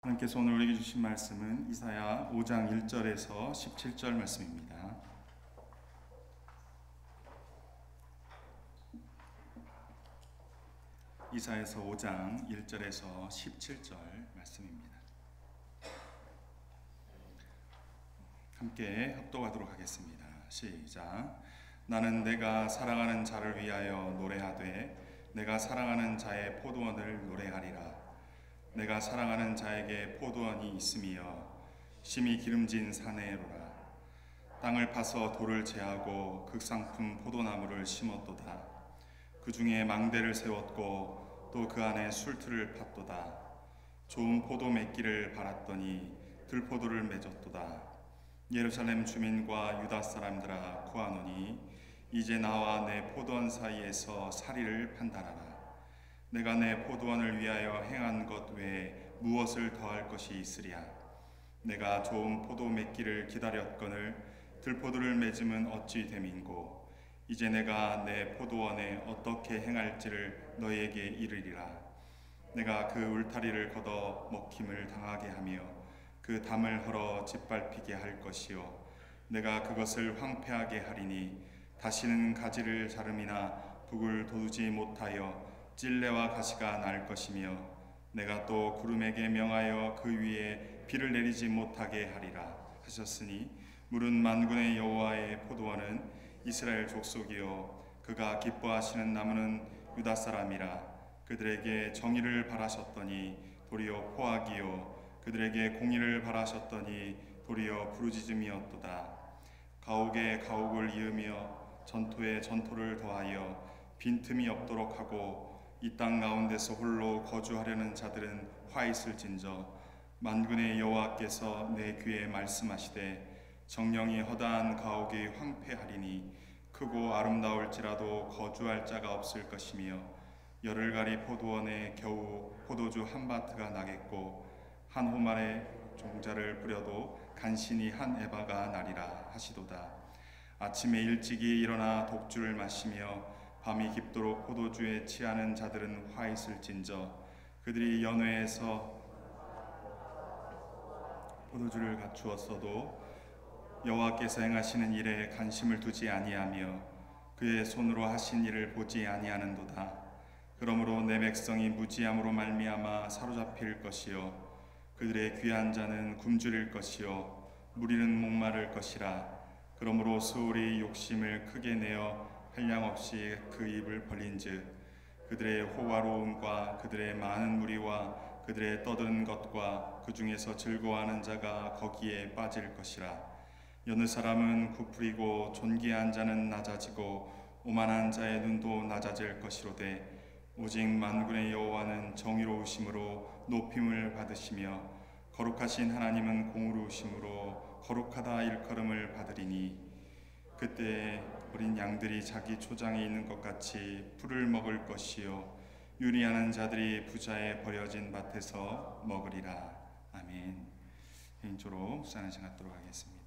하나님께서 오늘 우리에게 주신 말씀은 이사야 5장 1절에서 17절 말씀입니다. 이사야서 5장 1절에서 17절 말씀입니다. 함께 합독하도록 하겠습니다. 시작. 나는 내가 사랑하는 자를 위하여 노래하되 내가 사랑하는 자의 포도원을 노래하리라. 내가 사랑하는 자에게 포도원이 있으며 심히 기름진 사내로라. 땅을 파서 돌을 제하고 극상품 포도나무를 심었도다. 그 중에 망대를 세웠고 또 그 안에 술틀을 팠도다. 좋은 포도 맺기를 바랐더니 들포도를 맺었도다. 예루살렘 주민과 유다 사람들아 구하노니 이제 나와 내 포도원 사이에서 사리를 판단하라. 내가 내 포도원을 위하여 행한 것 외에 무엇을 더할 것이 있으랴. 내가 좋은 포도 맺기를 기다렸거늘 들포도를 맺음은 어찌 됨인고. 이제 내가 내 포도원에 어떻게 행할지를 너희에게 이르리라. 내가 그 울타리를 걷어 먹힘을 당하게 하며 그 담을 헐어 짓밟히게 할 것이요 내가 그것을 황폐하게 하리니 다시는 가지를 자름이나 북을 돋우지 못하여 찔레와 가시가 날 것이며 내가 또 구름에게 명하여 그 위에 비를 내리지 못하게 하리라 하셨으니 물은 만군의 여호와의 포도원은 이스라엘 족속이요 그가 기뻐하시는 나무는 유다 사람이라. 그들에게 정의를 바라셨더니 도리어 포악이요 그들에게 공의를 바라셨더니 도리어 부르짖음이었도다. 가옥에 가옥을 이으며 전토에 전토를 더하여 빈틈이 없도록 하고 이 땅 가운데서 홀로 거주하려는 자들은 화 있을진저. 만군의 여호와께서 내 귀에 말씀하시되 정령이 허다한 가옥이 황폐하리니 크고 아름다울지라도 거주할 자가 없을 것이며 열흘가리 포도원에 겨우 포도주 한 바트가 나겠고 한 호말에 종자를 뿌려도 간신히 한 에바가 나리라 하시도다. 아침에 일찍이 일어나 독주를 마시며 밤이 깊도록 포도주에 취하는 자들은 화 있을진저. 그들이 연회에서 포도주를 갖추었어도 여호와께서 행하시는 일에 관심을 두지 아니하며 그의 손으로 하신 일을 보지 아니하는도다. 그러므로 내 백성이 무지함으로 말미암아 사로잡힐 것이요 그들의 귀한 자는 굶주릴 것이요 무리는 목마를 것이라. 그러므로 수울이 욕심을 크게 내어 한량없이 그 입을 벌린즉 그들의 호화로움과 그들의 많은 무리와 그들의 떠드는 것과 그 중에서 즐거워하는 자가 거기에 빠질 것이라. 여느 사람은 굽으리고 존귀한 자는 낮아지고 오만한 자의 눈도 낮아질 것이로되 오직 만군의 여호와는 정의로우심으로 높임을 받으시며 거룩하신 하나님은 공의로우심으로 거룩하다 일컬음을 받으리니 그때 어린 양들이 자기 초장에 있는 것 같이 풀을 먹을 것이요 유리하는 자들이 부자의 버려진 밭에서 먹으리라. 아멘. 개인적으로 묵상을 시작하도록 하겠습니다.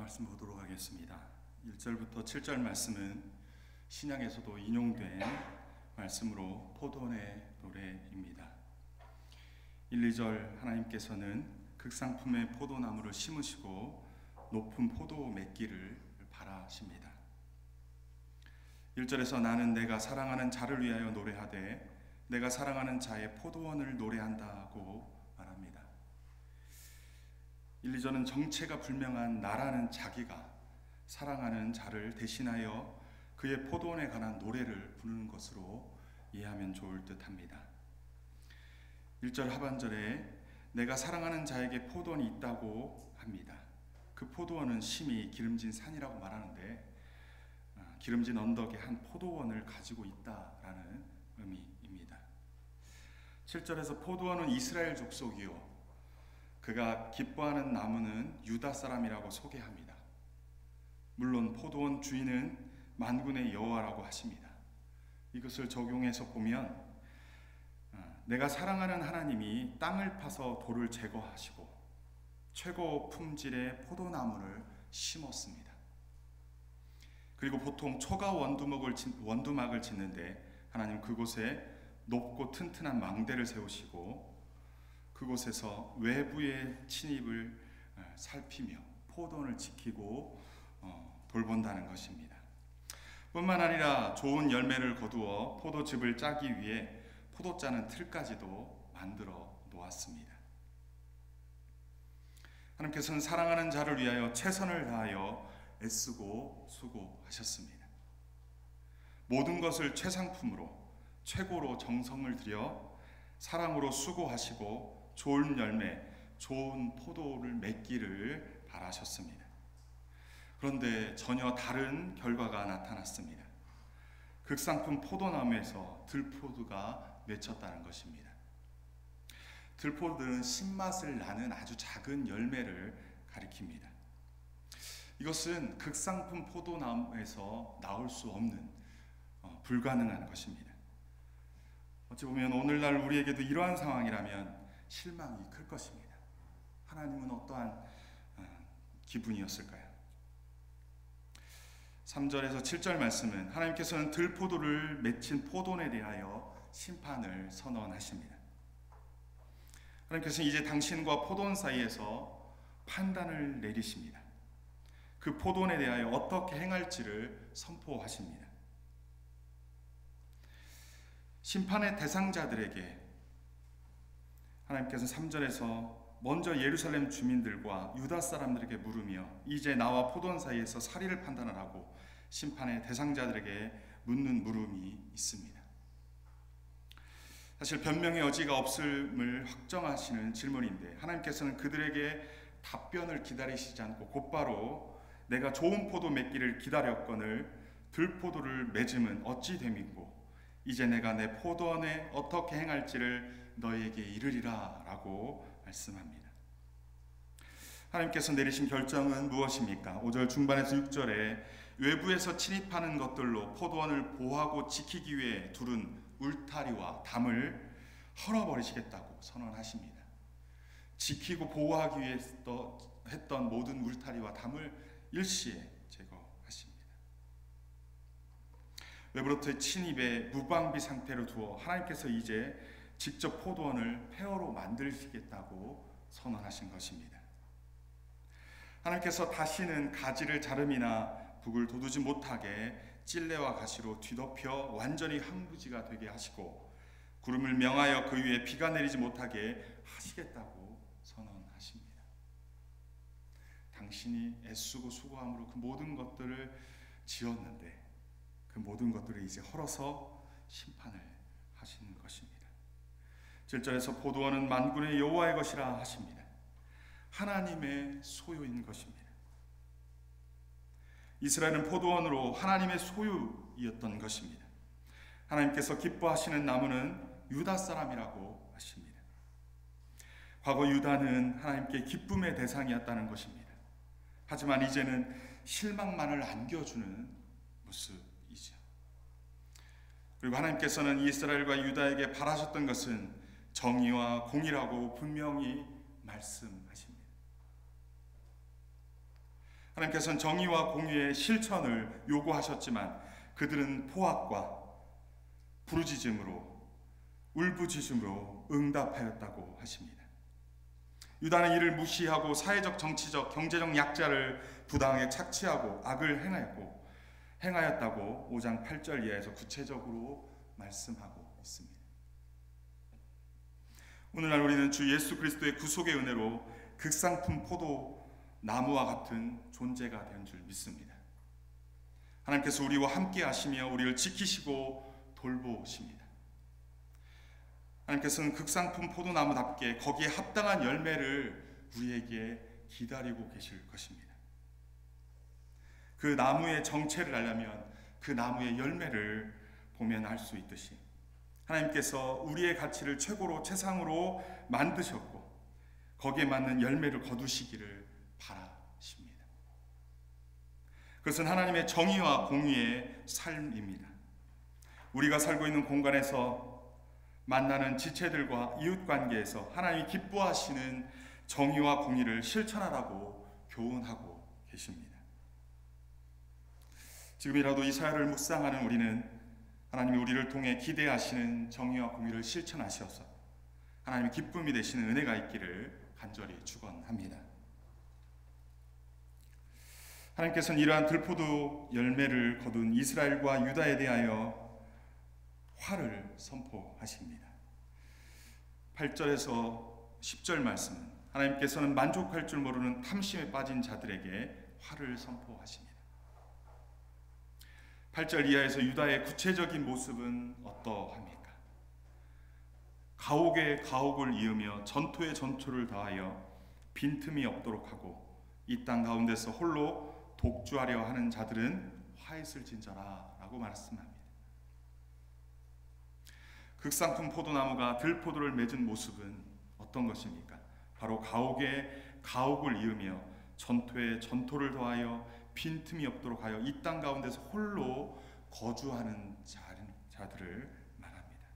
말씀 보도록 하겠습니다. 1절부터 7절 말씀은 신약에서도 인용된 말씀으로 포도원의 노래입니다. 1, 2절 하나님께서는 극상품의 포도나무를 심으시고 높은 포도 맺기를 바라십니다. 1절에서 나는 내가 사랑하는 자를 위하여 노래하되 내가 사랑하는 자의 포도원을 노래한다고 말합니다. 1, 2절은 정체가 불명한 나라는 자기가 사랑하는 자를 대신하여 그의 포도원에 관한 노래를 부르는 것으로 이해하면 좋을 듯합니다. 1절 하반절에 내가 사랑하는 자에게 포도원이 있다고 합니다. 그 포도원은 심히 기름진 산이라고 말하는데 기름진 언덕에 한 포도원을 가지고 있다라는 의미입니다. 7절에서 포도원은 이스라엘 족속이요 그가 기뻐하는 나무는 유다 사람이라고 소개합니다. 물론 포도원 주인은 만군의 여호와라고 하십니다. 이것을 적용해서 보면 내가 사랑하는 하나님이 땅을 파서 돌을 제거하시고 최고 품질의 포도나무를 심었습니다. 그리고 보통 초가 원두막을 짓는데 하나님 그곳에 높고 튼튼한 망대를 세우시고 그곳에서 외부의 침입을 살피며 포도원을 지키고 돌본다는 것입니다. 뿐만 아니라 좋은 열매를 거두어 포도즙을 짜기 위해 포도 짜는 틀까지도 만들어 놓았습니다. 하나님께서는 사랑하는 자를 위하여 최선을 다하여 애쓰고 수고하셨습니다. 모든 것을 최상품으로 최고로 정성을 들여 사랑으로 수고하시고 좋은 열매, 좋은 포도를 맺기를 바라셨습니다. 그런데 전혀 다른 결과가 나타났습니다. 극상품 포도나무에서 들포도가 맺혔다는 것입니다. 들포도는 신맛을 나는 아주 작은 열매를 가리킵니다. 이것은 극상품 포도나무에서 나올 수 없는 불가능한 것입니다. 어찌 보면 오늘날 우리에게도 이러한 상황이라면 실망이 클 것입니다. 하나님은 어떠한 기분이었을까요? 3절에서 7절 말씀은 하나님께서는 들포도를 맺힌 포도원에 대하여 심판을 선언하십니다. 하나님께서는 이제 당신과 포도원 사이에서 판단을 내리십니다. 그 포도원에 대하여 어떻게 행할지를 선포하십니다. 심판의 대상자들에게 하나님께서 3절에서 먼저 예루살렘 주민들과 유다 사람들에게 물으며 이제 나와 포도원 사이에서 사리를 판단을 하고 심판의 대상자들에게 묻는 물음이 있습니다. 사실 변명의 여지가 없음을 확정하시는 질문인데 하나님께서는 그들에게 답변을 기다리시지 않고 곧바로 내가 좋은 포도 맺기를 기다렸거늘 들포도를 맺음은 어찌 됨이고 이제 내가 내 포도원에 어떻게 행할지를 너희에게 이르리라 라고 말씀합니다. 하나님께서 내리신 결정은 무엇입니까? 5절 중반에서 6절에 외부에서 침입하는 것들로 포도원을 보호하고 지키기 위해 두른 울타리와 담을 헐어버리시겠다고 선언하십니다. 지키고 보호하기 위해 했던 모든 울타리와 담을 일시에 제거하십니다. 외부로부터의 침입에 무방비 상태로 두어 하나님께서 이제 직접 포도원을 폐허로 만드시겠다고 선언하신 것입니다. 하나님께서 다시는 가지를 자름이나 북을 돋우지 못하게 찔레와 가시로 뒤덮여 완전히 황무지가 되게 하시고 구름을 명하여 그 위에 비가 내리지 못하게 하시겠다고 선언하십니다. 당신이 애쓰고 수고함으로 그 모든 것들을 지었는데 그 모든 것들을 이제 헐어서 심판을 하시는 것입니다. 7절에서 포도원은 만군의 여호와의 것이라 하십니다. 하나님의 소유인 것입니다. 이스라엘은 포도원으로 하나님의 소유이었던 것입니다. 하나님께서 기뻐하시는 나무는 유다 사람이라고 하십니다. 과거 유다는 하나님께 기쁨의 대상이었다는 것입니다. 하지만 이제는 실망만을 안겨주는 모습이죠. 그리고 하나님께서는 이스라엘과 유다에게 바라셨던 것은 정의와 공의라고 분명히 말씀하십니다. 하나님께서는 정의와 공의의 실천을 요구하셨지만 그들은 포악과 부르짖음으로 울부짖음으로 응답하였다고 하십니다. 유다는 이를 무시하고 사회적, 정치적, 경제적 약자를 부당하게 착취하고 악을 행하였다고 5장 8절 이하에서 구체적으로 말씀하고 있습니다. 오늘날 우리는 주 예수 그리스도의 구속의 은혜로 극상품 포도 나무와 같은 존재가 된 줄 믿습니다. 하나님께서 우리와 함께 하시며 우리를 지키시고 돌보십니다. 하나님께서는 극상품 포도나무답게 거기에 합당한 열매를 우리에게 기다리고 계실 것입니다. 그 나무의 정체를 알려면 그 나무의 열매를 보면 알 수 있듯이 하나님께서 우리의 가치를 최고로 최상으로 만드셨고 거기에 맞는 열매를 거두시기를 바라십니다. 그것은 하나님의 정의와 공의의 삶입니다. 우리가 살고 있는 공간에서 만나는 지체들과 이웃관계에서 하나님이 기뻐하시는 정의와 공의를 실천하라고 교훈하고 계십니다. 지금이라도 이 사회를 묵상하는 우리는 하나님이 우리를 통해 기대하시는 정의와 공의를 실천하셔서 하나님의 기쁨이 되시는 은혜가 있기를 간절히 축원합니다. 하나님께서는 이러한 들포도 열매를 거둔 이스라엘과 유다에 대하여 화를 선포하십니다. 8절에서 10절 말씀은 하나님께서는 만족할 줄 모르는 탐심에 빠진 자들에게 화를 선포하십니다. 8절 이하에서 유다의 구체적인 모습은 어떠합니까? 가옥에 가옥을 이으며 전토에 전토를 더하여 빈틈이 없도록 하고 이 땅 가운데서 홀로 독주하려 하는 자들은 화있을 진저라 라고 말씀합니다. 극상품 포도나무가 들포도를 맺은 모습은 어떤 것입니까? 바로 가옥에 가옥을 이으며 전토에 전토를 더하여 빈틈이 없도록 하여 이 땅 가운데서 홀로 거주하는 자들을 말합니다.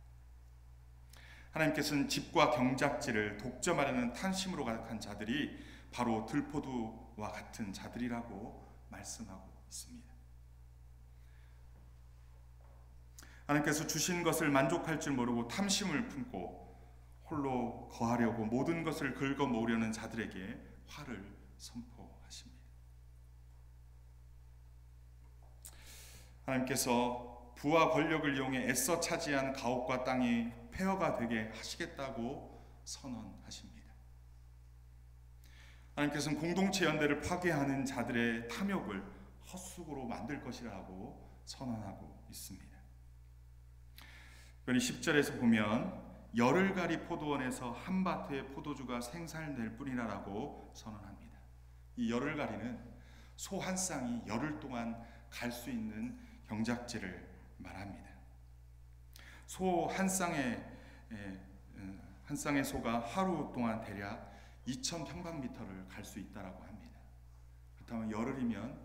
하나님께서는 집과 경작지를 독점하려는 탐심으로 가득한 자들이 바로 들포도와 같은 자들이라고 말씀하고 있습니다. 하나님께서 주신 것을 만족할 줄 모르고 탐심을 품고 홀로 거하려고 모든 것을 긁어 모으려는 자들에게 화를 선포하십니다. 하나님께서 부와 권력을 이용해 애써 차지한 가옥과 땅이 폐허가 되게 하시겠다고 선언하십니다. 하나님께서는 공동체 연대를 파괴하는 자들의 탐욕을 헛수고로 만들 것이라고 선언하고 있습니다. 그러니 10절에서 보면 열흘가리 포도원에서 한 밭의 포도주가 생산될 뿐이라고 선언합니다. 이 열흘가리는 소 한 쌍이 열흘 동안 갈 수 있는 경작지를 말합니다. 소 한 쌍의 소가 하루 동안 대략 2,000평방미터를 갈 수 있다라고 합니다. 그렇다면 열흘이면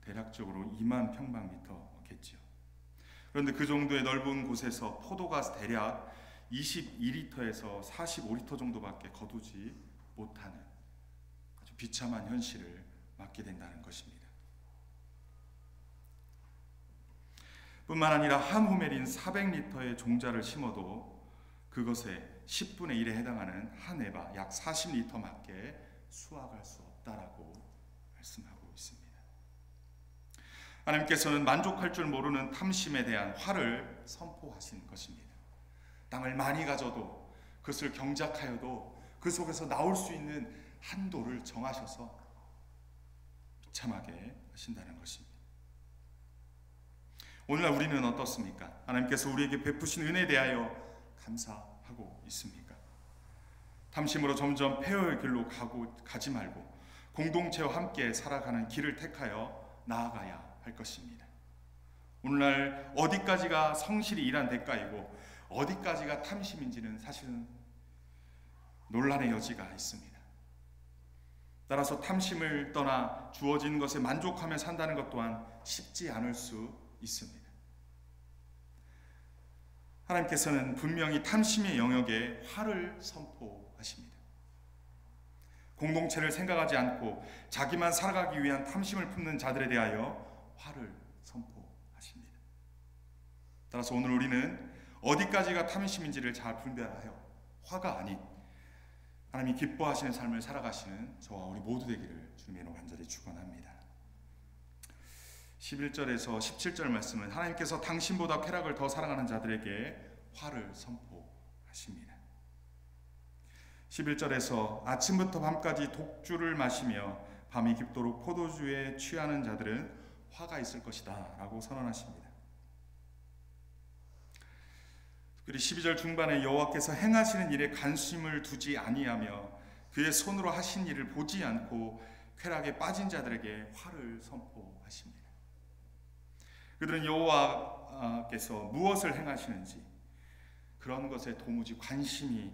대략적으로 2만 평방미터겠죠. 그런데 그 정도의 넓은 곳에서 포도가 대략 22리터에서 45리터 정도밖에 거두지 못하는 아주 비참한 현실을 맞게 된다는 것입니다. 뿐만 아니라 한 호멜인 400리터의 종자를 심어도 그것의 10분의 1에 해당하는 한 에바 약 40리터밖에 수확할 수 없다라고 말씀하고 있습니다. 하나님께서는 만족할 줄 모르는 탐심에 대한 화를 선포하신 것입니다. 땅을 많이 가져도 그것을 경작하여도 그 속에서 나올 수 있는 한도를 정하셔서 비참하게 하신다는 것입니다. 오늘날 우리는 어떻습니까? 하나님께서 우리에게 베푸신 은혜에 대하여 감사하고 있습니까? 탐심으로 점점 폐허의 길로 가지 말고 공동체와 함께 살아가는 길을 택하여 나아가야 할 것입니다. 오늘날 어디까지가 성실히 일한 대가이고 어디까지가 탐심인지는 사실은 논란의 여지가 있습니다. 따라서 탐심을 떠나 주어진 것에 만족하며 산다는 것 또한 쉽지 않을 수 있습니다. 하나님께서는 분명히 탐심의 영역에 화를 선포하십니다. 공동체를 생각하지 않고 자기만 살아가기 위한 탐심을 품는 자들에 대하여 화를 선포하십니다. 따라서 오늘 우리는 어디까지가 탐심인지를 잘 분별하여 화가 아닌 하나님이 기뻐하시는 삶을 살아가시는 저와 우리 모두 되기를 주님의 이름으로 간절히 축원합니다. 11절에서 17절 말씀은 하나님께서 당신보다 쾌락을 더 사랑하는 자들에게 화를 선포하십니다. 11절에서 아침부터 밤까지 독주를 마시며 밤이 깊도록 포도주에 취하는 자들은 화가 있을 것이다 라고 선언하십니다. 그리고 12절 중반에 여호와께서 행하시는 일에 관심을 두지 아니하며 그의 손으로 하신 일을 보지 않고 쾌락에 빠진 자들에게 화를 선포하십니다. 그들은 여호와께서 무엇을 행하시는지 그런 것에 도무지 관심이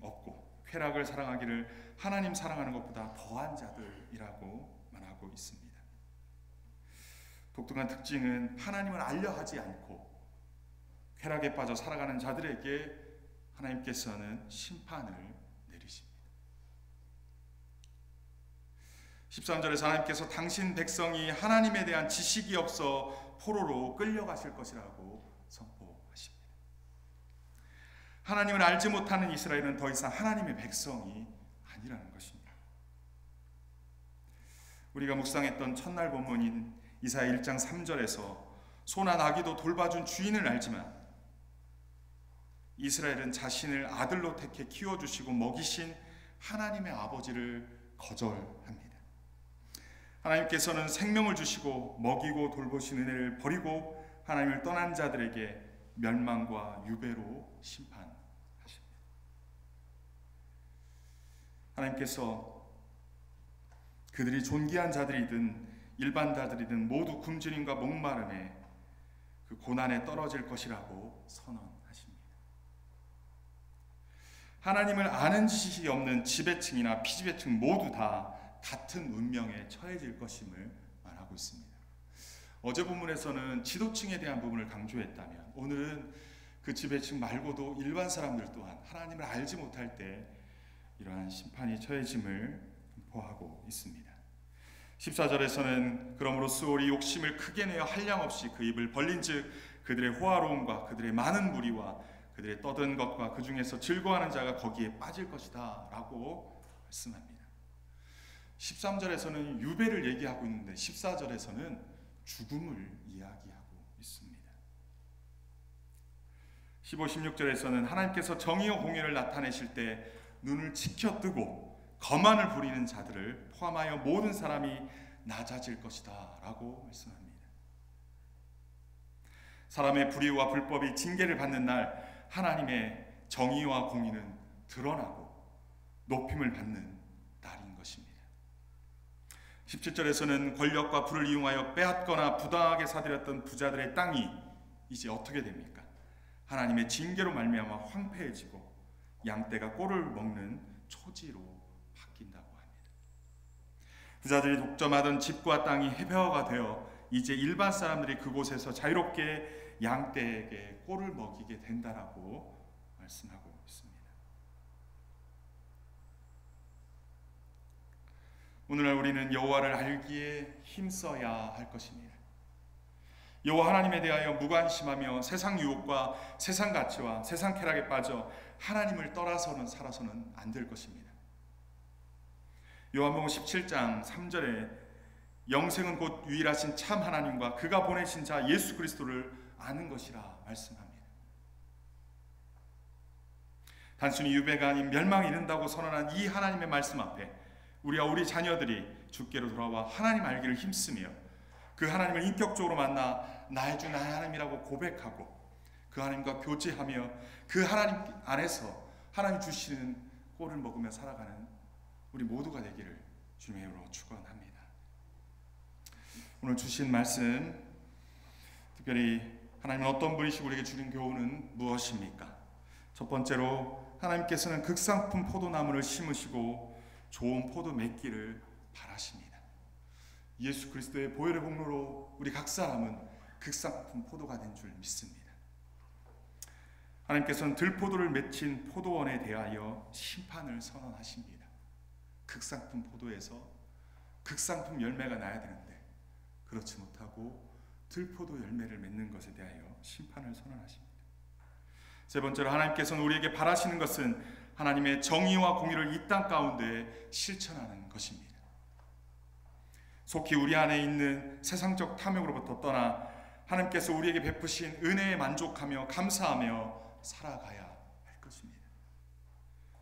없고 쾌락을 사랑하기를 하나님 사랑하는 것보다 더한 자들이라고 말하고 있습니다. 독특한 특징은 하나님을 알려 하지 않고 쾌락에 빠져 살아가는 자들에게 하나님께서는 심판을 내리십니다. 13절에서 하나님께서 당신 백성이 하나님에 대한 지식이 없어 포로로 끌려가실 것이라고 선포하십니다. 하나님을 알지 못하는 이스라엘은 더 이상 하나님의 백성이 아니라는 것입니다. 우리가 묵상했던 첫날 본문인 이사야 1장 3절에서 소나 나귀도 돌봐준 주인을 알지만 이스라엘은 자신을 아들로 택해 키워주시고 먹이신 하나님의 아버지를 거절합니다. 하나님께서는 생명을 주시고 먹이고 돌보신 은혜를 버리고 하나님을 떠난 자들에게 멸망과 유배로 심판하십니다. 하나님께서 그들이 존귀한 자들이든 일반자들이든 모두 굶주림과 목마름에 그 고난에 떨어질 것이라고 선언하십니다. 하나님을 아는 지식이 없는 지배층이나 피지배층 모두 다 같은 운명에 처해질 것임을 말하고 있습니다. 어제 본문에서는 지도층에 대한 부분을 강조했다면 오늘은 그 지배층 말고도 일반 사람들 또한 하나님을 알지 못할 때 이러한 심판이 처해짐을 선포하고 있습니다. 14절에서는 그러므로 수월이 욕심을 크게 내어 한량없이 그 입을 벌린즉 그들의 호화로움과 그들의 많은 무리와 그들의 떠든 것과 그 중에서 즐거워하는 자가 거기에 빠질 것이다 라고 말씀합니다. 13절에서는 유배를 얘기하고 있는데 14절에서는 죽음을 이야기하고 있습니다. 15, 16절에서는 하나님께서 정의와 공의를 나타내실 때 눈을 치켜뜨고 거만을 부리는 자들을 포함하여 모든 사람이 낮아질 것이다 라고 말씀합니다. 사람의 불의와 불법이 징계를 받는 날 하나님의 정의와 공의는 드러나고 높임을 받는 날인 것입니다. 17절에서는 권력과 부를 이용하여 빼앗거나 부당하게 사들였던 부자들의 땅이 이제 어떻게 됩니까? 하나님의 징계로 말미암아 황폐해지고 양떼가 꼴을 먹는 초지로 바뀐다고 합니다. 부자들이 독점하던 집과 땅이 해벼가 되어 이제 일반 사람들이 그곳에서 자유롭게 양떼에게 꼴을 먹이게 된다라고 말씀하고 있습니다. 오늘날 우리는 여호와를 알기에 힘써야 할 것입니다. 여호와 하나님에 대하여 무관심하며 세상 유혹과 세상 가치와 세상 쾌락에 빠져 하나님을 떠나서는 살아서는 안 될 것입니다. 요한복음 17장 3절에 영생은 곧 유일하신 참 하나님과 그가 보내신 자 예수 그리스도를 아는 것이라 말씀합니다. 단순히 유배가 아닌 멸망에 이른다고 선언한 이 하나님의 말씀 앞에 우리와 우리 자녀들이 주께로 돌아와 하나님 알기를 힘쓰며 그 하나님을 인격적으로 만나 나의 주 나의 하나님이라고 고백하고 그 하나님과 교제하며 그 하나님 안에서 하나님 주시는 꼴을 먹으며 살아가는 우리 모두가 되기를 주님의 이름으로 축원합니다. 오늘 주신 말씀, 특별히 하나님은 어떤 분이시고 우리에게 주신 교훈은 무엇입니까? 첫 번째로 하나님께서는 극상품 포도나무를 심으시고 좋은 포도 맺기를 바라십니다. 예수 그리스도의 보혈의 공로로 우리 각 사람은 극상품 포도가 된 줄 믿습니다. 하나님께서는 들포도를 맺힌 포도원에 대하여 심판을 선언하십니다. 극상품 포도에서 극상품 열매가 나야 되는데 그렇지 못하고 들포도 열매를 맺는 것에 대하여 심판을 선언하십니다. 세 번째로 하나님께서는 우리에게 바라시는 것은 하나님의 정의와 공의를 이 땅 가운데 실천하는 것입니다. 속히 우리 안에 있는 세상적 탐욕으로부터 떠나 하나님께서 우리에게 베푸신 은혜에 만족하며 감사하며 살아가야 할 것입니다.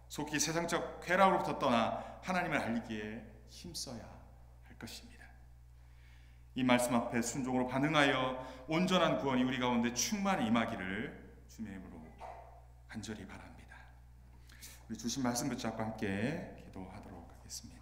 속히 세상적 쾌락으로부터 떠나 하나님을 알기에 힘써야 할 것입니다. 이 말씀 앞에 순종으로 반응하여 온전한 구원이 우리 가운데 충만히 임하기를 주님의 이름으로 간절히 바랍니다. 우리 주신 말씀 붙잡고 함께 기도하도록 하겠습니다.